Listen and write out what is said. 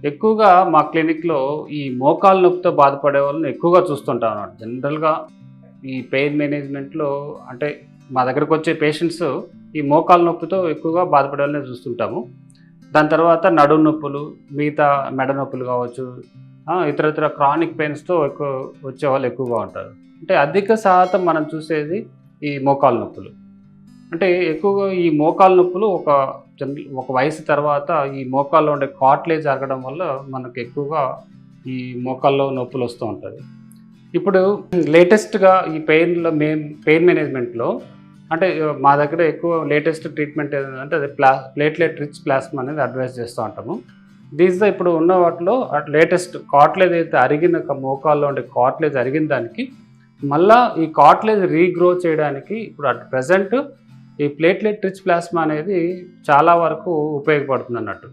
ఎక్కువగా మా క్లినిక్‌లో ఈ మోకాలు నొప్పితో బాధపడే వాళ్ళని ఎక్కువగా చూస్తుంటాం అన్నమాట. జనరల్‌గా ఈ పెయిన్ మేనేజ్‌మెంట్‌లో అంటే మా దగ్గరకొచ్చే పేషెంట్స్ ఈ మోకాలు నొప్పితో ఎక్కువగా బాధపడే వాళ్ళనే చూస్తుంటాము. దాని తర్వాత నడుము నొప్పులు, మిగతా మెడ నొప్పులు కావచ్చు, ఇతరితర క్రానిక్ పెయిన్స్‌తో వచ్చేవాళ్ళు ఎక్కువగా ఉంటారు. అంటే అధిక శాతం మనం చూసేది ఈ మోకాలు నొప్పులు. అంటే ఎక్కువగా ఈ మోకాలు నొప్పులు ఒక వయసు తర్వాత ఈ మోకాల్లో ఉండే కార్టిలేజ్ అరగడం వల్ల మనకు ఎక్కువగా ఈ మోకాల్లో నొప్పులొస్తూ ఉంటది. ఇప్పుడు లేటెస్ట్‌గా ఈ పెయిన్ మేనేజ్‌మెంట్‌లో అంటే మా దగ్గర ఎక్కువ లేటెస్ట్ ట్రీట్మెంట్ ఏదంటే అది ప్లేట్‌లెట్ రిచ్ ప్లాస్మా అనేది అడ్వైస్ చేస్తూ ఉంటాము. దీంట్లో ఇప్పుడు ఉన్న వాటిలో లేటెస్ట్ కార్టిలేజ్ అయితే అరిగిన మోకాల్లో ఉండే కార్టిలేజ్ అరిగిన దానికి మళ్ళా ఈ కార్టిలేజ్ రీగ్రో చేయడానికి ఇప్పుడు ప్రెజెంట్ ఈ ప్లేట్‌లెట్ రిచ్ ప్లాస్మా అనేది చాలా వరకు ఉపయోగపడుతుందన్నట్టు.